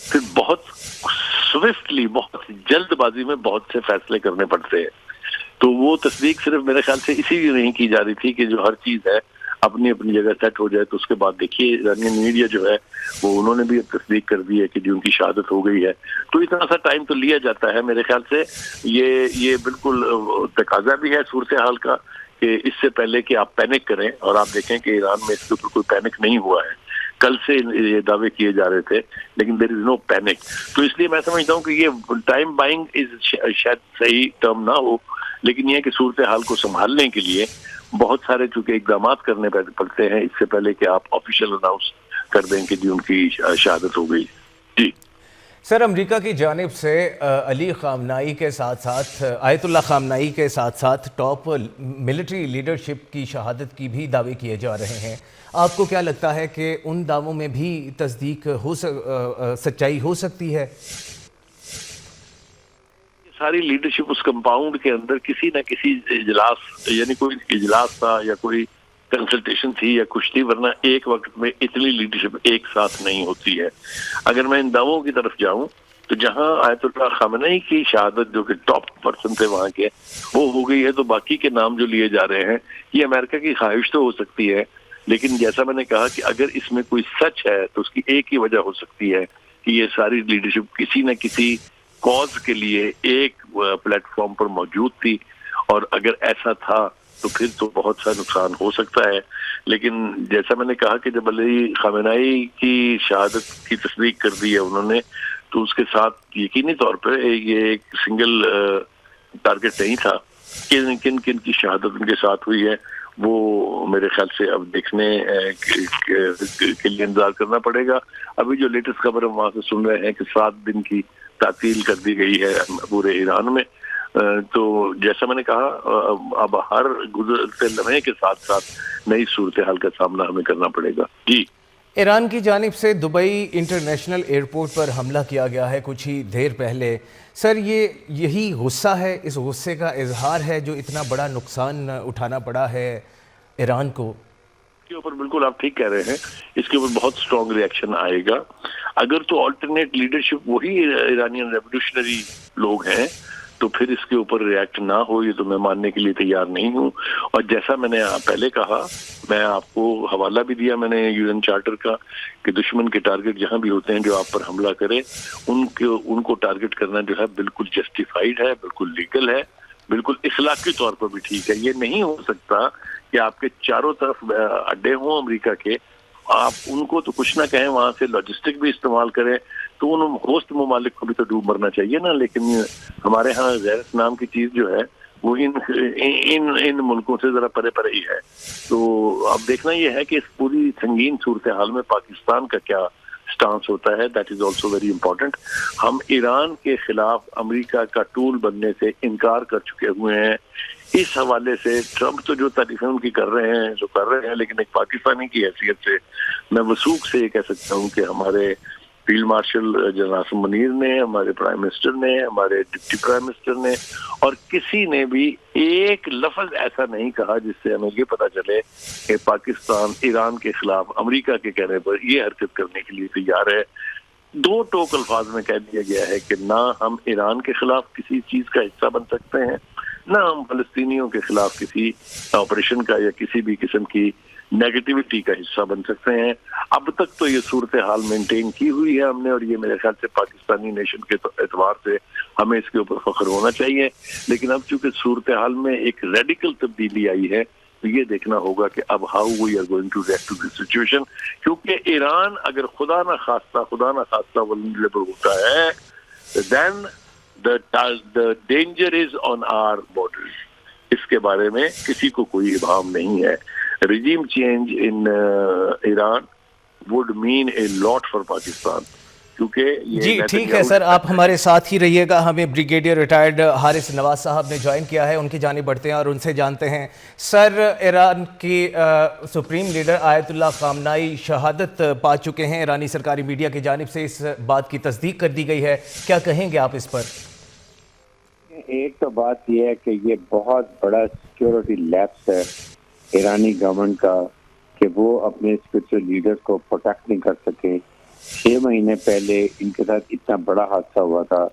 پھر بہت سوئفٹلی، بہت جلد بازی میں بہت سے فیصلے کرنے پڑتے ہیں. تو وہ تصدیق صرف میرے خیال سے اسی لیے نہیں کی جا رہی تھی کہ جو ہر چیز ہے اپنی اپنی جگہ سیٹ ہو جائے. تو اس کے بعد دیکھیے ایرانین میڈیا جو ہے وہ انہوں نے بھی تصدیق کر دی ہے کہ جو ان کی شہادت ہو گئی ہے. تو اتنا سا ٹائم تو لیا جاتا ہے میرے خیال سے. یہ بالکل تقاضا بھی ہے صورتحال کا کہ اس سے پہلے کہ آپ پینک کریں، اور آپ دیکھیں کہ ایران میں اس کے اوپر کوئی پینک نہیں ہوا ہے. کل سے یہ دعوے کیے جا رہے تھے لیکن دیر از نو پینک. تو اس لیے میں سمجھتا ہوں کہ یہ ٹائم بائنگ شاید صحیح ٹرم نہ ہو، لیکن یہ کہ صورتحال کو سنبھالنے کے لیے بہت سارے چونکہ اقدامات کرنے پڑتے ہیں اس سے پہلے کہ آپ آفیشیل اناؤنس کر دیں کہ جی ان کی شہادت ہو گئی. جی سر، امریکہ کی جانب سے علی خامنائی کے ساتھ ساتھ آیت اللہ خامنائی کے ساتھ ساتھ ٹاپ ملٹری لیڈرشپ کی شہادت کی بھی دعوے کیے جا رہے ہیں. آپ کو کیا لگتا ہے کہ ان دعووں میں بھی تصدیق سچائی ہو سکتی ہے؟ ساری لیڈرشپ اس کمپاؤنڈ کے اندر کسی نہ کسی اجلاس، یعنی کوئی اجلاس تھا یا کوئی کنسلٹیشن تھی یا کچھ تھی، ورنہ ایک وقت میں اتنی لیڈرشپ ایک ساتھ نہیں ہوتی ہے. اگر میں ان دعووں کی طرف جاؤں تو جہاں آیت اللہ خامنئی کی شہادت جو کہ ٹاپ پرسن تھے وہاں کے وہ ہو گئی ہے، تو باقی کے نام جو لیے جا رہے ہیں یہ امریکہ کی خواہش تو ہو سکتی ہے، لیکن جیسا میں نے کہا کہ اگر اس میں کوئی سچ ہے تو اس کی ایک ہی وجہ ہو سکتی ہے کہ یہ ساری لیڈرشپ کسی نہ کسی کاز کے لیے ایک پلیٹ فارم پر موجود تھی، اور اگر ایسا تھا تو پھر تو بہت سا نقصان ہو سکتا ہے. لیکن جیسا میں نے کہا کہ جب علی خامنئی کی شہادت کی تصدیق کر دی ہے انہوں نے، تو اس کے ساتھ یقینی طور پہ یہ ایک سنگل ٹارگٹ نہیں تھا. کن کن کی شہادت ان کے ساتھ ہوئی ہے وہ میرے خیال سے اب دیکھنے کے لیے انتظار کرنا پڑے گا. ابھی جو لیٹسٹ خبر ہم وہاں سے سن رہے ہیں کہ 7 دن کی تعطیل کر دی گئی ہے پورے ایران میں. تو جیسا میں نے کہا اب ہر گزرتے لمحے کے ساتھ ساتھ نئی صورتحال کا سامنا ہمیں کرنا پڑے گا. جی ایران کی جانب سے دبئی انٹرنیشنل ایئرپورٹ پر حملہ کیا گیا ہے کچھ ہی دیر پہلے. سر، یہی غصہ ہے، اس غصے کا اظہار ہے جو اتنا بڑا نقصان اٹھانا پڑا ہے ایران کو؟ کے اوپر بالکل آپ ٹھیک کہہ رہے ہیں، اس کے اوپر بہت سٹرونگ ری ایکشن آئے گا. اگر تو آلٹرنیٹ لیڈرشپ وہی ایرانین ریولیوشنری لوگ ہیں تو پھر اس کے اوپر ری ایکٹ نہ ہو یہ تو میں ماننے کے لیے تیار نہیں ہوں. اور جیسا میں نے پہلے کہا، میں آپ کو حوالہ بھی دیا میں نے UN چارٹر کا کہ دشمن کے ٹارگٹ جہاں بھی ہوتے ہیں جو آپ پر حملہ کرے ان کو ٹارگٹ کرنا جو ہے بالکل جسٹیفائیڈ ہے، بالکل لیگل ہے، بالکل اخلاقی طور پر بھی ٹھیک ہے. یہ نہیں ہو سکتا کہ آپ کے چاروں طرف اڈے ہوں امریکہ کے، آپ ان کو تو کچھ نہ کہیں، وہاں سے لاجسٹک بھی استعمال کریں، تو ان ہوسٹ ممالک کو بھی تو ڈوب مرنا چاہیے نا. لیکن ہمارے ہاں غیرت نام کی چیز جو ہے وہ ان ملکوں سے ذرا پرے پرے ہی ہے. تو اب دیکھنا یہ ہے کہ اس پوری سنگین صورتحال میں پاکستان کا کیا سٹانس ہوتا ہے. That is also very important. ہم ایران کے خلاف امریکہ کا ٹول بننے سے انکار کر چکے ہوئے ہیں. اس حوالے سے ٹرمپ تو جو تعریفیں ان کی کر رہے ہیں جو کر رہے ہیں، لیکن ایک پاکستانی کی حیثیت سے میں وثوق سے یہ کہہ سکتا ہوں کہ ہمارے field marshal general Asim Munir نے، ہمارے پرائم منسٹر نے، ہمارے ڈپٹی پرائم منسٹر نے، اور کسی نے بھی ایک لفظ ایسا نہیں کہا جس سے ہمیں یہ پتا چلے کہ پاکستان ایران کے خلاف امریکہ کے کہنے پر یہ حرکت کرنے کے لیے تیار ہے. 2 ٹوک الفاظ میں کہہ دیا گیا ہے کہ نہ ہم ایران کے خلاف کسی چیز کا حصہ بن سکتے ہیں، نہ ہم فلسطینیوں کے خلاف کسی آپریشن کا یا کسی بھی قسم کی نیگیٹیوٹی کا حصہ بن سکتے ہیں. اب تک تو یہ صورتحال مینٹین کی ہوئی ہے ہم نے، اور یہ میرے خیال سے پاکستانی نیشن کے اعتبار سے ہمیں اس کے اوپر فخر ہونا چاہیے. لیکن اب چونکہ صورتحال میں ایک ریڈیکل تبدیلی آئی ہے تو یہ دیکھنا ہوگا کہ اب how we are going to react to this situation. کیونکہ ایران اگر خدا نہ خواستہ ولنریبل ہوتا ہے دین the danger is on our borders. اس کے بارے میں کسی کو کوئی ابہام نہیں ہے. regime change in Iran would mean a lot for Pakistan. جی ٹھیک ہے سر، آپ ہمارے ساتھ ہی رہیے گا. ہمیں بریگیڈیئر ریٹائرڈ حارث نواز صاحب نے جوائن کیا ہے، ان کی جانب بڑھتے ہیں اور ان سے جانتے ہیں. سر، ایران کی سپریم لیڈر آیت اللہ خامنائی شہادت پا چکے ہیں. ایرانی سرکاری میڈیا کی جانب سے اس بات کی تصدیق کر دی گئی ہے. کیا کہیں گے آپ اس پر؟ ایک تو بات یہ ہے کہ یہ بہت بڑا سیکیورٹی لیپس ہے ایرانی گورنمنٹ کا کہ وہ اپنے اسپرچل لیڈر کو پروٹیکٹ نہیں کر سکے. 6 مہینے پہلے ان کے ساتھ اتنا بڑا حادثہ ہوا تھا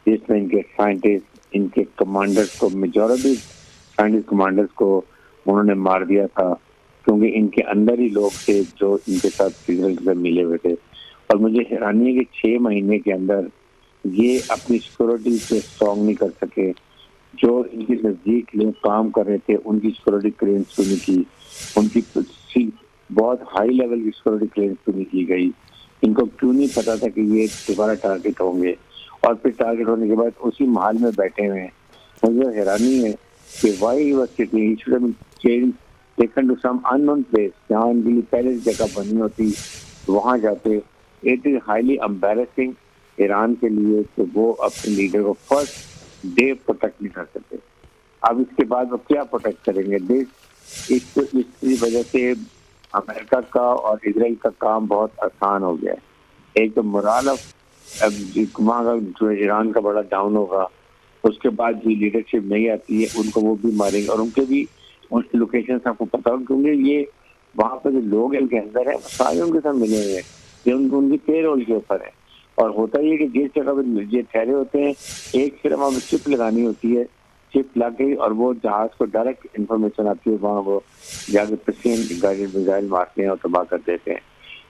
جس میں ان کے سائنٹسٹ، ان کے کمانڈرز کو، میجورٹی سائنٹسٹ کمانڈرز کو انہوں نے مار دیا تھا، کیونکہ ان کے اندر ہی لوگ تھے جو ان کے ساتھ اسرائیل سے ملے ہوئے تھے. اور مجھے حیرانی ہے کہ 6 مہینے کے اندر یہ اپنی سیکورٹی سے اسٹرانگ نہیں کر سکے. جو ان کے نزدیک لوگ کام کر رہے تھے ان کی سیکورٹی کلیئرنس کیوں نہیں کی، ان کی بہت ہائی لیول کی سیکورٹی کلیئرنس کیوں نہیں کی گئی. ان کو کیوں نہیں پتا تھا کہ یہ دوبارہ ٹارگیٹ ہوں گے، اور پھر ٹارگیٹ ہونے کے بعد اسی محل میں بیٹھے ہوئے ہیں. مجھے حیرانی ہے کہ why was sitting, he should have change taken to some unknown place, جہاں ان کے لیے پہلے جگہ بنی ہوتی وہاں جاتے. It is highly embarrassing Iran کے لیے کہ وہ اپنے لیڈر کو فرسٹ ڈے پروٹیکٹ نہیں کر سکتے. اب اس کے بعد وہ کیا پروٹیکٹ کریں گے؟ اس کی وجہ سے امریکہ کا اور اسرائیل کا کام بہت آسان ہو گیا ہے. ایک تو morale اب وہاں کا جو ایران کا بڑا ڈاؤن ہوگا، اس کے بعد جو لیڈرشپ نہیں آتی ہے ان کو وہ بھی ماریں گے، اور ان کے بھی ان کی لوکیشن آپ کو پتا ہو، کیونکہ یہ وہاں پہ جو لوگ ان کے اندر ہیں وہ سارے ان کے ساتھ ملے ہوئے ہیں، یہ ان کی پے رول کے اوپر ہے. اور ہوتا یہ کہ جس جگہ پہ یہ ٹھہرے ہوتے ہیں ایک صرف وہاں پہ چپ لگانی ہوتی ہے، چپ لگ گئی اور وہ جہاز کو ڈائریکٹ انفارمیشن آتی ہے، وہاں وہ جا کے پرسین گائیڈڈ میزائل مارتے ہیں اور تباہ کر دیتے ہیں.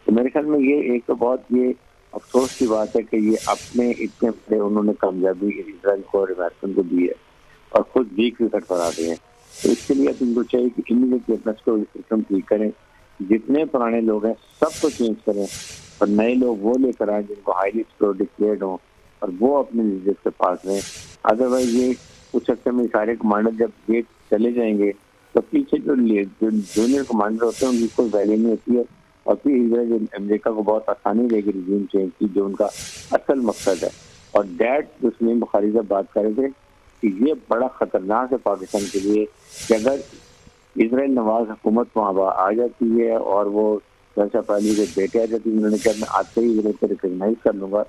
تو میرے خیال میں یہ ایک تو بہت یہ افسوس کی بات ہے کہ یہ اپنے اتنے بڑے انہوں نے کامیابی اسرائیل کو اور امریکن کو دی ہے اور خود ویک وکٹ بنا دیے ہیں. تو اس کے لیے اب ان کو چاہیے کہ امیڈیٹلی اپنا سسٹم ٹھیک کریں، جتنے پرانے لوگ ہیں سب کو چینج کریں اور نئے لوگ وہ لے کر آئیں جن کو ہائیلی سیکورٹی کلیئرڈ ہوں اور وہ اپنے لیڈرز کے پاس رہیں. ادروائز یہ کچھ عرصے میں سارے کمانڈر جب یہ چلے جائیں گے تو پیچھے جو جونیئر کمانڈر ہوتے ہیں ان کی کوئی ویلیو نہیں ہوتی ہے، اور پھر اسرائیل امریکہ کو بہت آسانی دے گی ریجیم چینج کی، جو ان کا اصل مقصد ہے. اور دیٹ جو سلیم بخاری سے بات کر رہے تھے کہ یہ بڑا خطرناک ہے پاکستان کے لیے کہ اگر اسرائیل نواز حکومت وہاں آ جاتی ہے اور وہ جیسا پہلی کے بیٹے آ جاتی ہے، انہوں نے کہا میں آتے ہی اسرائیل کو ریکگنائز کر لوں گا.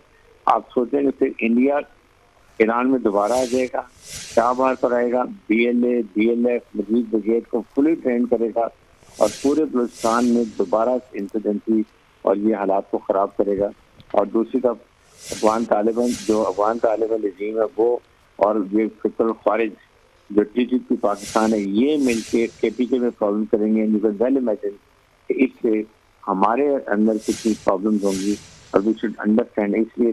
آپ سوچیں کہ پھر انڈیا ایران میں دوبارہ آ جائے گا، شاہ بہار پر آئے گا، BLA BLF مزید بریگیڈ کو فلی ٹرین کرے گا اور پورے بلوچستان میں دوبارہ انسیڈنسی اور یہ حالات کو خراب کرے گا. اور دوسری طرف افغان طالبان رژیم ہے وہ اور یہ فکر الخوارج جو TTP پاکستان ہے یہ مل کے KPK میں پرابلم کریں گے. یو کین ویل امیجن کہ اس سے ہمارے اندر کتنی پرابلمز ہوں گی، اور وی شوڈ انڈرسٹینڈ. اس لیے